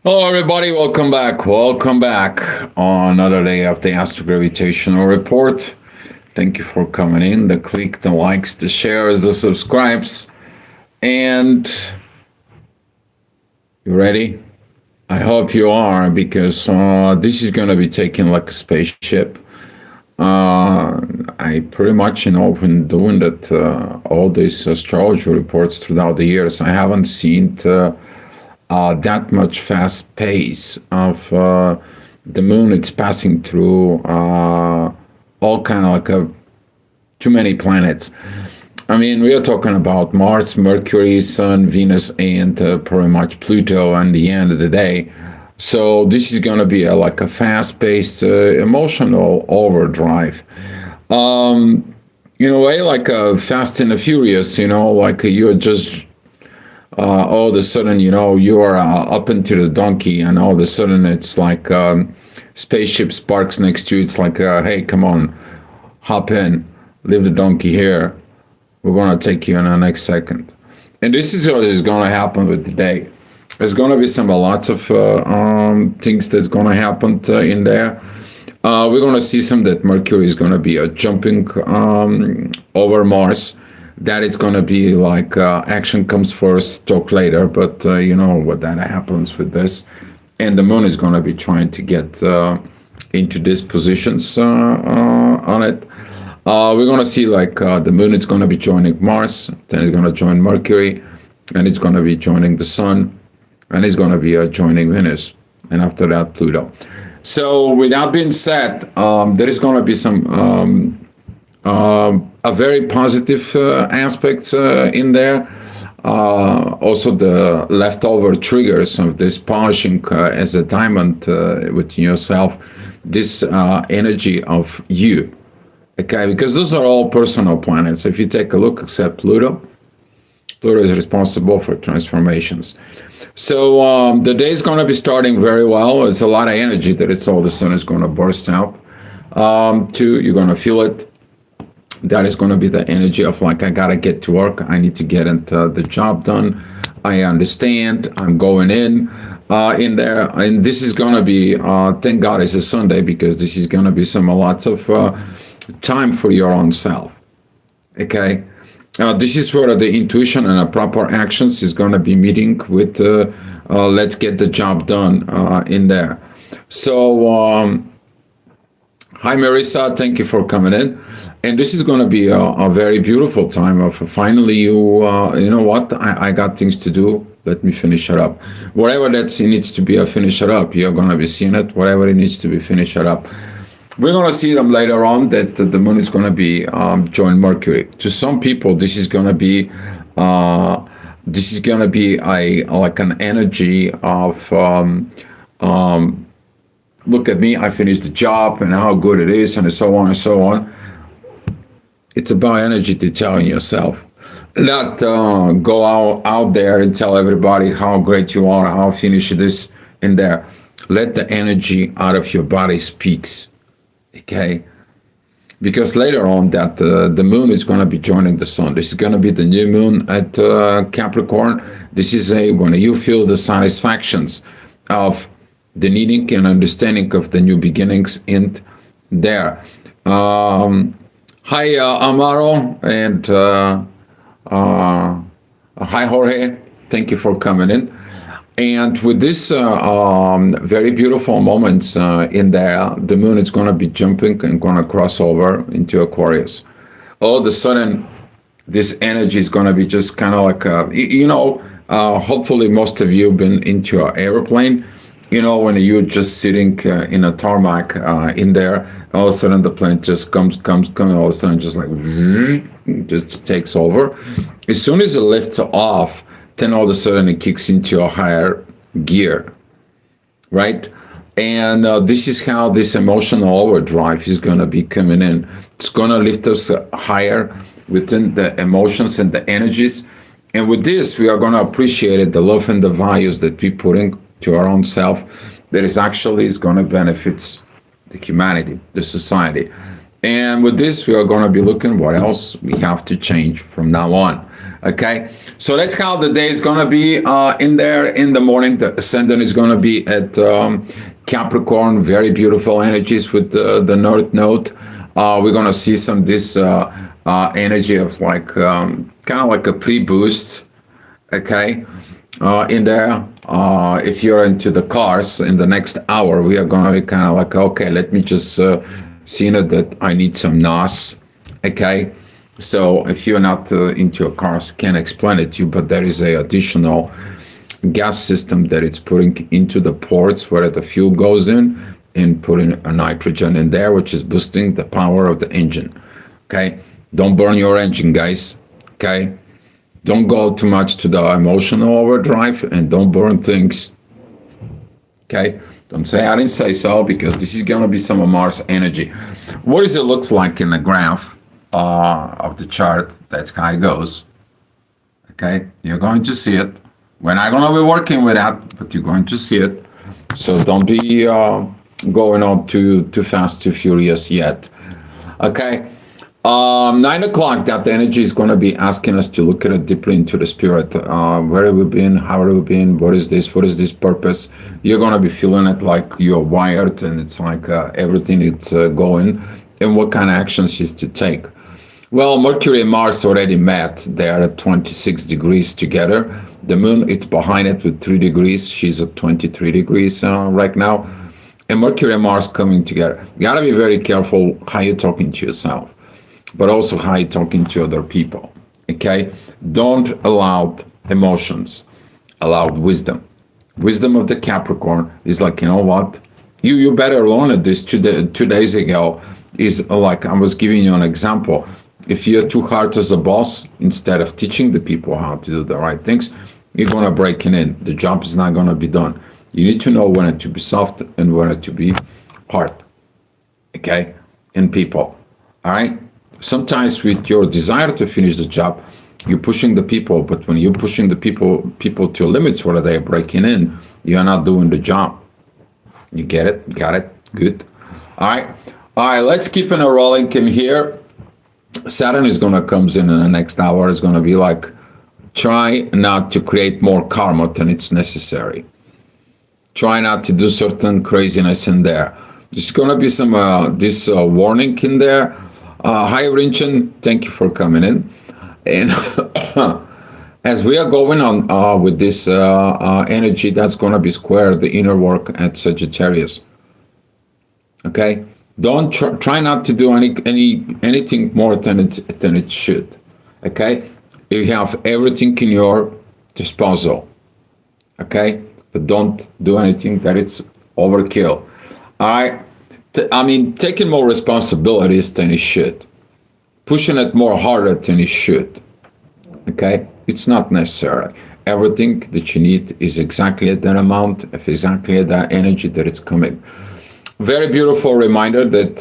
Hello, everybody. Welcome back. Welcome back on another day of the Astro-Gravitational Report. Thank you for coming in. The click, the likes, the shares, the subscribes. And you ready? I hope you are, because this is going to be taken like a spaceship. I pretty much, been doing that, all these astrology reports throughout the years. I haven't seen that much fast pace of the moon. It's passing through all kind of like too many planets. I mean, we are talking about Mars, Mercury, Sun, Venus, and pretty much Pluto at the end of the day. So this is going to be like a fast-paced emotional overdrive. In a way, like Fast and the Furious, like you're just all of a sudden, you are up into the donkey, and all of a sudden it's like spaceship sparks next to you. It's like, hey, come on, hop in, leave the donkey here. We're going to take you in the next second. And this is what is going to happen with today. There's going to be lots of things that's going to happen in there. We're going to see some that Mercury is going to be jumping over Mars. That it's going to be like action comes first, talk later. But you know what that happens with this. And the moon is going to be trying to get into these positions on it. We're going to see like the moon is going to be joining Mars, then it's going to join Mercury, and it's going to be joining the Sun, and it's going to be joining Venus, and after that Pluto. So with that being said, there is going to be some a very positive aspects in there. Also the leftover triggers of this polishing as a diamond within yourself, this energy of you. Okay, because those are all personal planets. If you take a look, except Pluto, Pluto is responsible for transformations. So the day is going to be starting very well. It's a lot of energy that it's all of a sudden is going to burst out. Two, you're going to feel it. That is going to be the energy of like, I got to get to work. I need to get into the job done. I understand. I'm going in there. And this is going to be, thank God it's a Sunday, because this is going to be lots of time for your own self. Okay. This is where the intuition and the proper actions is going to be meeting with let's get the job done in there. So hi Marissa, thank you for coming in. And this is going to be a very beautiful time of finally you know what, I got things to do. Let me finish it up. Whatever that needs to be a finish it up, you're going to be seeing it. Whatever it needs to be finish it up. We're going to see them later on that the moon is going to be join Mercury. To some people, this is going to be a like an energy of look at me, I finished the job and how good it is, and so on and so on. It's about energy to tell yourself. Not go out there and tell everybody how great you are, how finished this in there. Let the energy out of your body speaks. Okay, because later on that the moon is going to be joining the sun. This is going to be the new moon at Capricorn. This is when you feel the satisfactions of the needing and understanding of the new beginnings in there. Hi Amaro, and hi Jorge. Thank you for coming in. And with this very beautiful moments in there, the moon is going to be jumping and going to cross over into Aquarius. All of a sudden, this energy is going to be just kind of like, hopefully most of you have been into an airplane. When you're just sitting in a tarmac in there, all of a sudden the plane just comes, all of a sudden just like, just takes over. As soon as it lifts off, then all of a sudden it kicks into a higher gear, right? And this is how this emotional overdrive is going to be coming in. It's going to lift us higher within the emotions and the energies. And with this, we are going to appreciate it, the love and the values that we put into our own self, that is going to benefit the humanity, the society. And with this, we are going to be looking what else we have to change from now on. Okay, so that's how the day is going to be in there in the morning. The ascendant is going to be at Capricorn, very beautiful energies with the North Node. We're going to see some this energy of like kind of like a pre-boost, okay, in there. If you're into the cars in the next hour, we are going to be kind of like, okay, let me just see that I need some NOS, okay. So if you're not into a cars, can't explain it to you, but there is a additional gas system that it's putting into the ports where the fuel goes in and putting a nitrogen in there, which is boosting the power of the engine. Okay, don't burn your engine, guys. Okay, don't go too much to the emotional overdrive and don't burn things. Okay, don't say I didn't say so, because this is gonna be some of Mars energy. What does it look like in the graph of the chart? That's how it goes. Okay, you're going to see it. We're not going to be working with that, but you're going to see it. So don't be going on too fast, too furious yet. Okay, 9 o'clock, that energy is going to be asking us to look at it deeply into the spirit. Where have we been? How have we been? What is this? What is this purpose? You're going to be feeling it like you're wired, and it's like everything is going, and what kind of actions is to take. Well, Mercury and Mars already met. They are at 26 degrees together. The moon, it's behind it with 3 degrees. She's at 23 degrees right now. And Mercury and Mars coming together. You gotta be very careful how you're talking to yourself, but also how you're talking to other people, okay? Don't allow emotions, allow wisdom. Wisdom of the Capricorn is like, you know what? You better learn it. This 2 days ago is like, I was giving you an example. If you're too hard as a boss, instead of teaching the people how to do the right things, you're going to break in. The job is not going to be done. You need to know when to be soft and when to be hard, okay, in people, all right? Sometimes with your desire to finish the job, you're pushing the people, but when you're pushing the people to limits where they're breaking in, you're not doing the job. You get it? Got it? Good. All right, let's keep it rolling in here. Saturn is going to comes in the next hour. It's going to be like, try not to create more karma than it's necessary. Try not to do certain craziness in there. There's going to be some this warning in there. Hi, Rinchen. Thank you for coming in. And as we are going on with this energy, that's going to be square the inner work at Sagittarius. Okay. Don't try not to do anything more than it should. Okay, you have everything in your disposal. Okay, but don't do anything that it's overkill. All right, I mean, taking more responsibilities than it should, pushing it more harder than it should. Okay, it's not necessary. Everything that you need is exactly at that amount, of exactly at that energy that it's coming. Very beautiful reminder that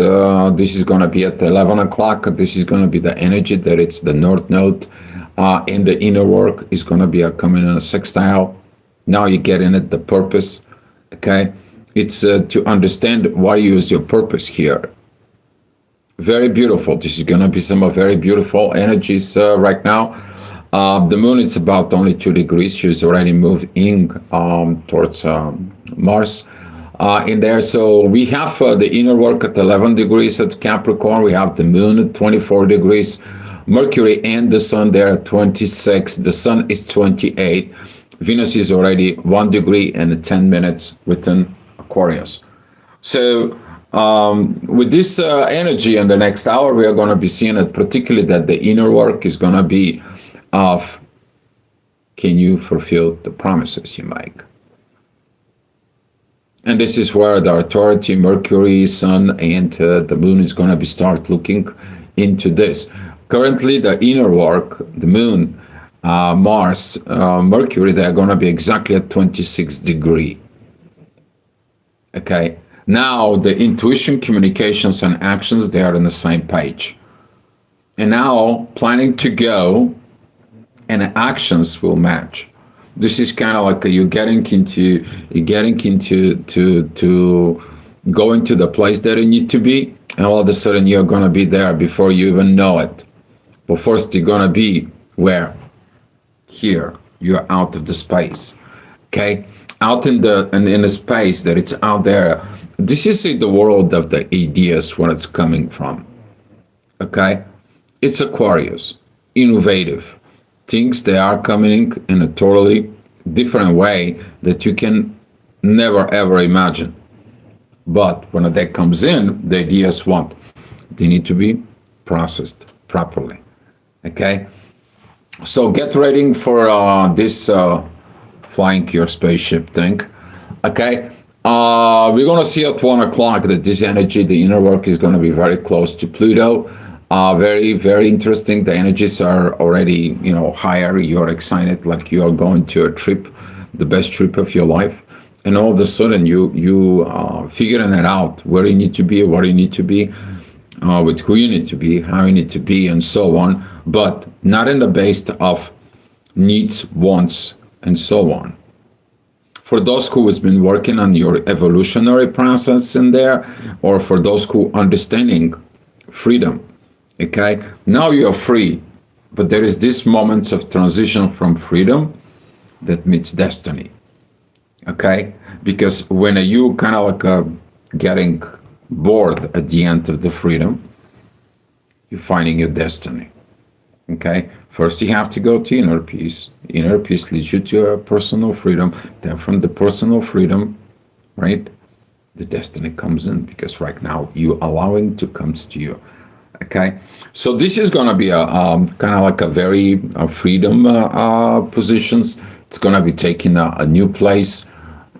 this is going to be at 11 o'clock. This is going to be the energy that it's the North Node in the inner work is going to be coming in a sextile. Now you get in it, the purpose, okay? It's to understand why you use your purpose here. Very beautiful. This is going to be some very beautiful energies right now. The moon, it's about only 2 degrees. She's already moving towards Mars. In there, so we have the inner work at 11 degrees at Capricorn. We have the moon at 24 degrees, Mercury and the sun there at 26. The sun is 28. Venus is already 1 degree and 10 minutes within Aquarius. So with this energy in the next hour, we are going to be seeing it, particularly that the inner work is going to be of, can you fulfill the promises you make? And this is where the authority, Mercury, Sun, and the Moon is going to be start looking into this. Currently, the inner work, the Moon, Mars, Mercury, they're going to be exactly at 26 degrees. Okay. Now, the intuition, communications, and actions, they are on the same page. And now, planning to go, and actions will match. This is kind of like you're getting into going to the place that you need to be, and all of a sudden you're going to be there before you even know it. But first you're going to be where? here. You're out of the space. Okay, out in the space that it's out there. This is the world of the ideas where it's coming from. Okay, it's Aquarius, innovative things. They are coming in a totally different way that you can never ever imagine. But when that comes in, the ideas what? They need to be processed properly. Okay, so get ready for this flying your spaceship thing. Okay, we're gonna see at 1 o'clock that this energy, the inner work, is gonna be very close to Pluto. Very very interesting. The energies are already higher. You're excited, like you are going to a trip, the best trip of your life, and all of a sudden you figuring it out where you need to be, what you need to be, with who you need to be, how you need to be, and so on. But not in the base of needs, wants, and so on. For those who has been working on your evolutionary process in there, or for those who understanding freedom, okay, now you're free, but there is this moments of transition from freedom that meets destiny. Okay, because when you kind of like getting bored at the end of the freedom, you're finding your destiny. Okay, first you have to go to inner peace. Inner peace leads you to a personal freedom. Then from the personal freedom, right, the destiny comes in, because right now you allowing to comes to you. Okay, so this is going to be a kind of like a very freedom positions. It's going to be taking a new place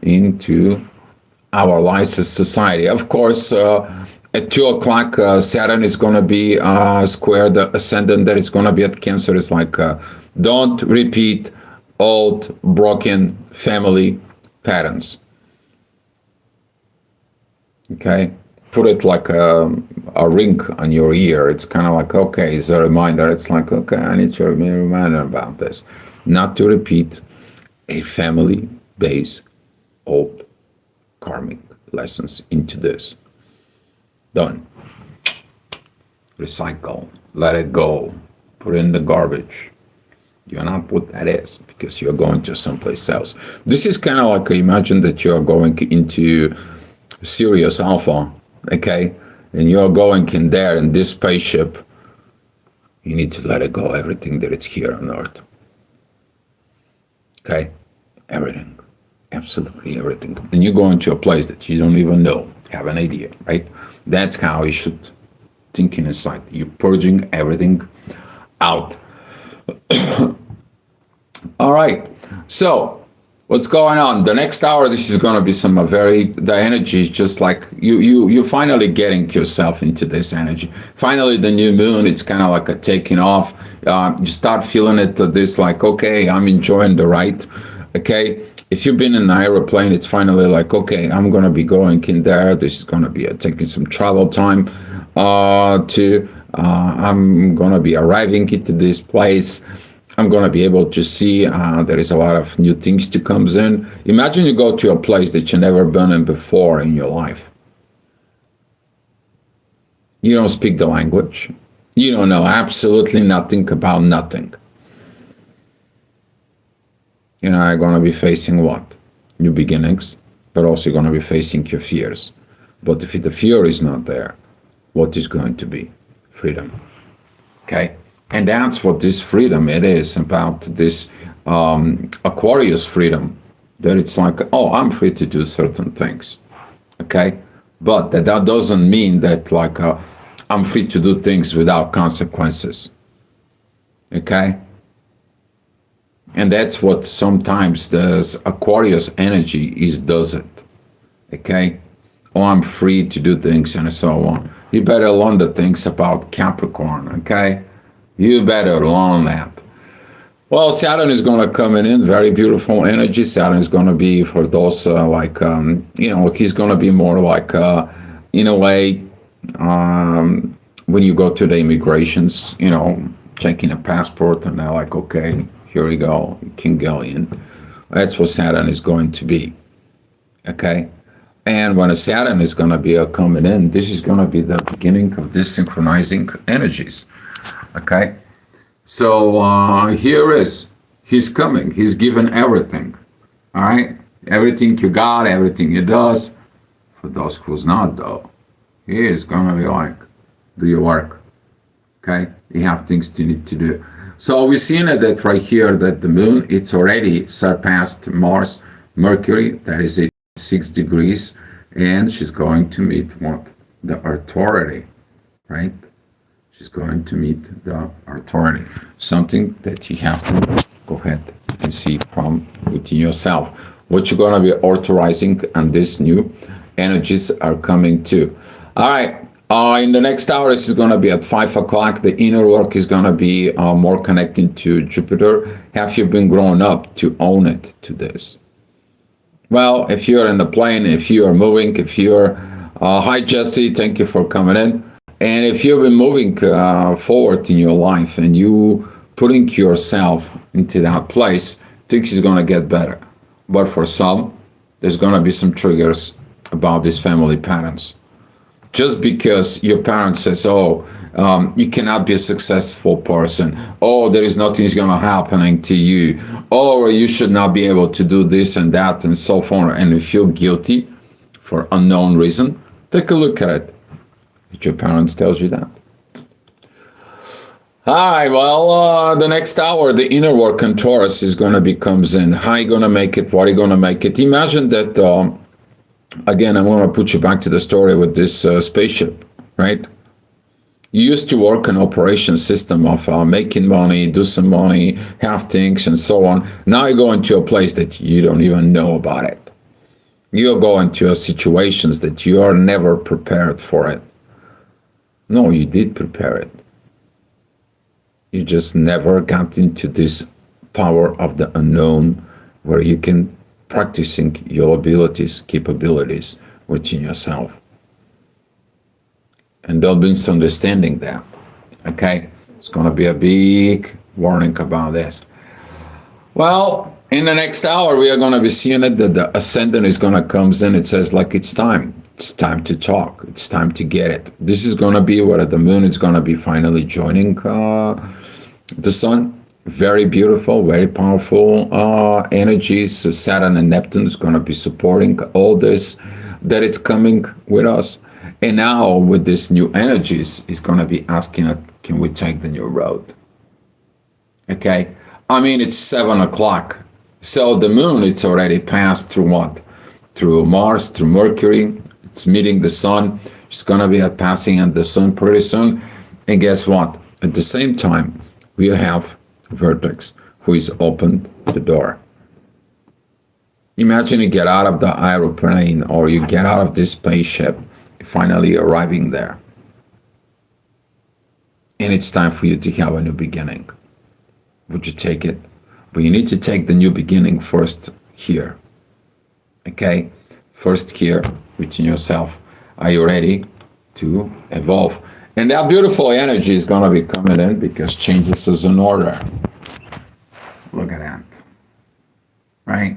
into our lives as society. Of course, at 2 o'clock, Saturn is going to be square the ascendant that is going to be at Cancer. It's like don't repeat old broken family patterns. Okay, put it like a ring on your ear. It's kind of like, okay, it's a reminder. It's like, okay, I need to be reminded about this, not to repeat a family based old karmic lessons into this. Done. Recycle. Let it go. Put it in the garbage. You're not what that is, because you're going to someplace else. This is kind of like, imagine that you're going into Sirius Alpha, okay? And you're going in there in this spaceship. You need to let it go, everything that is here on Earth. Okay? Everything. Absolutely everything. And you go into a place that you don't even know, have an idea, right? That's how you should think inside. You're purging everything out. All right. So what's going on? The next hour, this is going to be some the energy is just like you finally getting yourself into this energy. Finally, the new moon, it's kind of like a taking off. You start feeling it, this like, okay, I'm enjoying the ride. Okay. If you've been in an aeroplane, it's finally like, okay, I'm going to be going in there. This is going to be taking some travel time I'm going to be arriving into this place. I'm going to be able to see there is a lot of new things to comes in. Imagine you go to a place that you've never been in before in your life. You don't speak the language. You don't know absolutely nothing about nothing. You're going to be facing what? New beginnings, but also you're going to be facing your fears. But if the fear is not there, what is going to be? Freedom. Okay? And that's what this freedom it is about, this Aquarius freedom, that it's like, oh, I'm free to do certain things. Okay? But that doesn't mean that like I'm free to do things without consequences. Okay? And that's what sometimes the Aquarius energy does it. Okay? Oh, I'm free to do things and so on. You better learn the things about Capricorn, okay? You better learn that. Well, Saturn is going to come in, very beautiful energy. Saturn is going to be for those he's going to be more like, in a way, when you go to the immigrations, checking a passport and they're like, okay, here we go, you can go in. That's what Saturn is going to be, okay? And when a Saturn is going to be coming in, this is going to be the beginning of this synchronizing energies, okay? So here is He's coming. He's given everything. All right? Everything you got, everything he does. For those who's not, though, he is going to be like, do your work. Okay? You have things you need to do. So we're seeing that right here, that the moon, it's already surpassed Mars, Mercury, that is at 6 degrees, and she's going to meet what? The authority, right? She's going to meet the authority. Something that you have to go ahead and see from within yourself. What you're going to be authorizing, and these new energies are coming too. All right. In the next hour, this is going to be at 5 o'clock. The inner work is going to be more connected to Jupiter. Have you been grown up to own it to this? Well, if you're in the plane, if you are moving, if you're... hi, Jesse. Thank you for coming in. And if you've been moving forward in your life and you putting yourself into that place, things is going to get better. But for some, there's going to be some triggers about these family patterns. Just because your parent says, oh, you cannot be a successful person. Oh, there is nothing going to happen to you. Oh, you should not be able to do this and that and so forth. And you feel guilty for unknown reason. Take a look at it. If your parents tells you that. Hi, well, the next hour, the inner work in Taurus is going to be comes in. How are you going to make it? What are you going to make it? Imagine that, again, I'm going to put you back to the story with this spaceship, right? You used to work an operation system of making money, do some money, have things, and so on. Now you go into a place that you don't even know about it. You go into situations that you are never prepared for it. No, you did prepare it. You just never got into this power of the unknown where you can practicing your abilities, capabilities within yourself. And don't misunderstanding that. Okay? It's going to be a big warning about this. Well, in the next hour, we are going to be seeing it that the ascendant is going to comes in. It says like it's time. It's time to talk. It's time to get it. This is going to be where the moon is going to be finally joining the sun. Very beautiful, very powerful energies. Saturn and Neptune is going to be supporting all this that it's coming with us. And now with this new energies, it's going to be asking, can we take the new road? Okay. I mean, it's 7 o'clock. So the moon, it's already passed through what? Through Mars, through Mercury. It's meeting the sun. It's going to be passing at the sun pretty soon. And guess what? At the same time, we have Vertex, who is opened the door. Imagine you get out of the aeroplane or you get out of this spaceship, finally arriving there. And it's time for you to have a new beginning. Would you take it? But you need to take the new beginning first here. Okay? First here within yourself. Are you ready to evolve? And that beautiful energy is going to be coming in because changes is in order. Look at that. Right?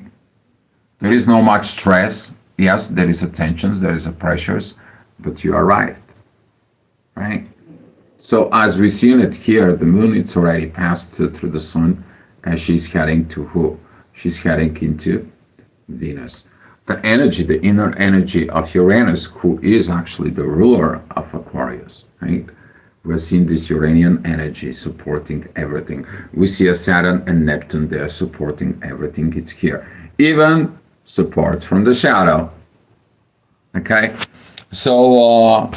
There is no much stress. Yes, there is a tensions, there is a pressures, but you arrived. Right? So as we've seen it here, the moon, it's already passed through the sun and she's heading to who? She's heading into Venus. The energy, the inner energy of Uranus, who is actually the ruler of Aquarius, right? We're seeing this Uranian energy supporting everything. We see a Saturn and Neptune there supporting everything. It's here. Even support from the shadow. Okay? So,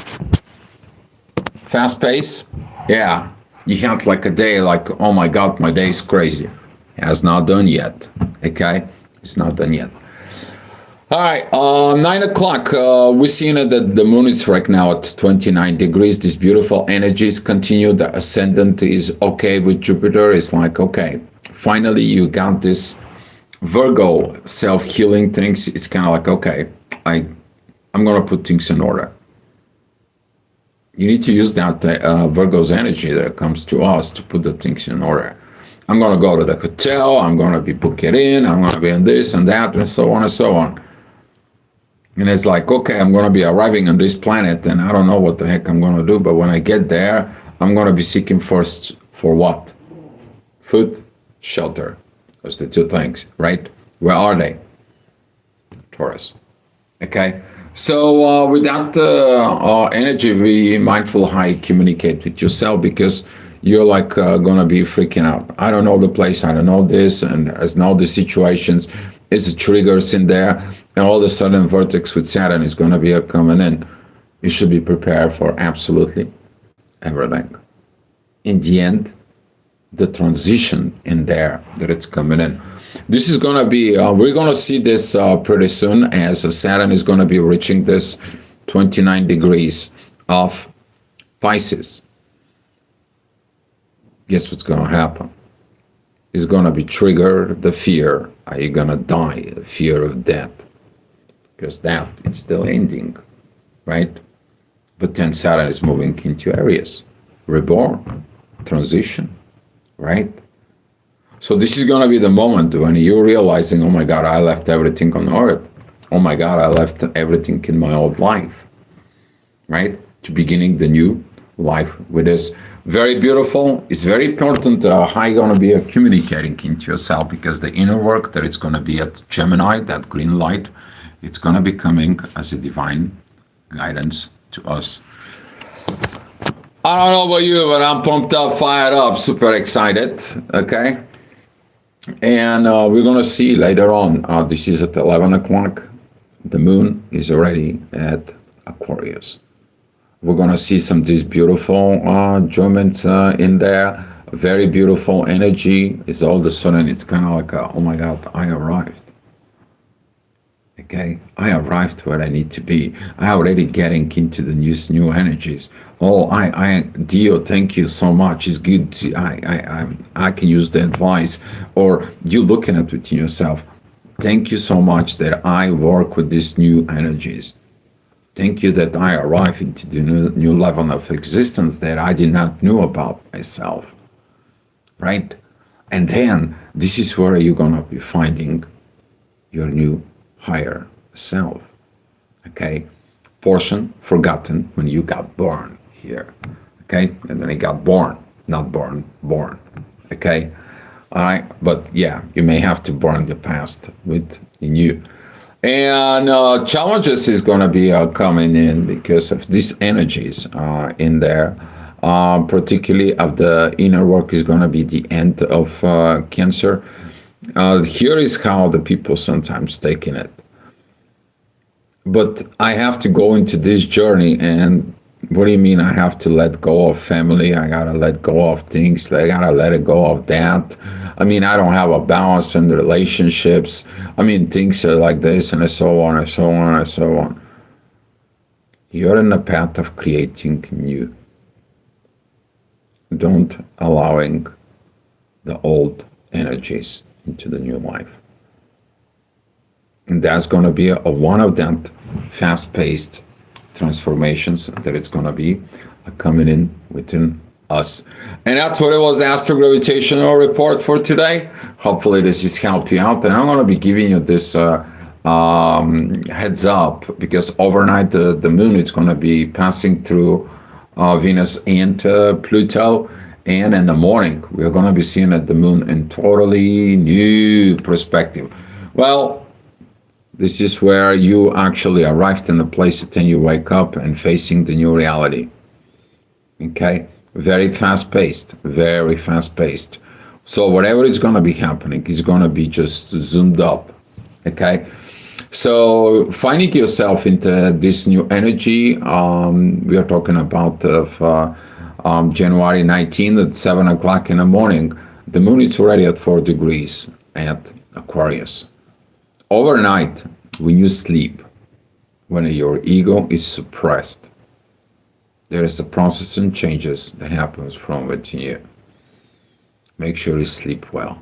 fast pace? Yeah. You have like a day like, oh my God, my day is crazy. It has not done yet. Okay? It's not done yet. All right, 9 o'clock, we're seeing that the moon is right now at 29 degrees. These beautiful energies continue. The ascendant is okay with Jupiter. It's like, okay, finally you got this Virgo self-healing things. It's kind of like, okay, I'm going to put things in order. You need to use that Virgo's energy that comes to us to put the things in order. I'm going to go to the hotel. I'm going to be booked in. I'm going to be in this and that and so on and so on. And it's like, okay, I'm going to be arriving on this planet and I don't know what the heck I'm going to do. But when I get there, I'm going to be seeking first for what? Food, shelter, Those are the two things, right? Where are they? Taurus. Okay. So with that energy, be mindful how you communicate with yourself because you're like gonna be freaking out. I don't know the place. I don't know this, and there's no the situations. It's the triggers in there, and all of a sudden, vortex with Saturn is gonna be coming in. You should be prepared for absolutely everything. In the end, the transition in there that it's coming in. This is going to be, we're going to see this pretty soon as Saturn is going to be reaching this 29 degrees of Pisces. Guess what's going to happen? It's going to be triggered the fear. Are you going to die? The fear of death. Because death is still ending, right? But then Saturn is moving into Aries. Reborn, transition, right? So this is going to be the moment when you're realizing, oh my God, I left everything on earth. Oh my God, I left everything in my old life, right? To beginning the new life with this. Very beautiful. It's very important how you're going to be communicating into yourself because the inner work that it's going to be at Gemini, that green light, it's going to be coming as a divine guidance to us. I don't know about you, but I'm pumped up, fired up, super excited, okay? And we're going to see later on, this is at 11 o'clock, the moon is already at Aquarius. We're going to see some of these beautiful Germans in there, very beautiful energy. It's all of a sudden, it's kind of like, oh my God, I arrived. Okay, I arrived where I need to be. I already getting into the new energies. Oh, Dio, thank you so much. It's good. I can use the advice. Or you looking at it within yourself. Thank you so much that I work with these new energies. Thank you that I arrive into the new level of existence that I did not know about myself. Right? And then this is where you're gonna be finding your new higher self. Okay? Portion forgotten when you got born here. Okay? And then he got born, not born, born. Okay? All right? But yeah, you may have to burn the past in you. And challenges is going to be coming in because of these energies in there. Particularly of the inner work is going to be the end of Cancer. Here is how the people sometimes taking it. But I have to go into this journey, and what do you mean I have to let go of family? I gotta let go of things. I gotta let it go of that. I mean, I don't have a balance in the relationships. I mean, things are like this and so on and so on and so on. You're in the path of creating new. Don't allowing the old energies into the new life. And that's going to be one of that fast-paced transformations that it's going to be coming in within us. And that's what it was, the astro-gravitational report for today. Hopefully this has helped you out. And I'm going to be giving you this heads up because overnight the moon is going to be passing through Venus and Pluto. And in the morning, we're going to be seeing the moon in totally new perspective. Well, this is where you actually arrived in a place that then you wake up and facing the new reality. Okay? Very fast-paced, very fast-paced. So whatever is going to be happening is going to be just zoomed up. Okay? So finding yourself into this new energy, we are talking about January 19th at 7 o'clock in the morning. The moon is already at 4 degrees at Aquarius. Overnight, when you sleep, when your ego is suppressed, there is a process and changes that happens from within you. Make sure you sleep well.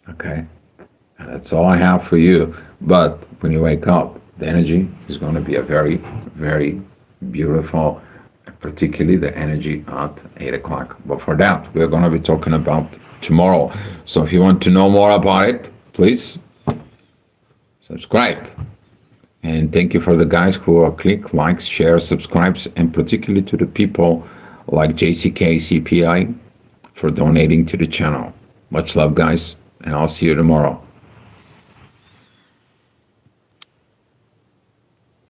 Okay? And that's all I have for you. But when you wake up, the energy is going to be a very, very beautiful, particularly the energy at 8 o'clock. But for that, we're going to be talking about tomorrow. So if you want to know more about it, please subscribe. And thank you for the guys who click, likes, share, subscribes, and particularly to the people like JCK CPI for donating to the channel. Much love, guys, and I'll see you tomorrow.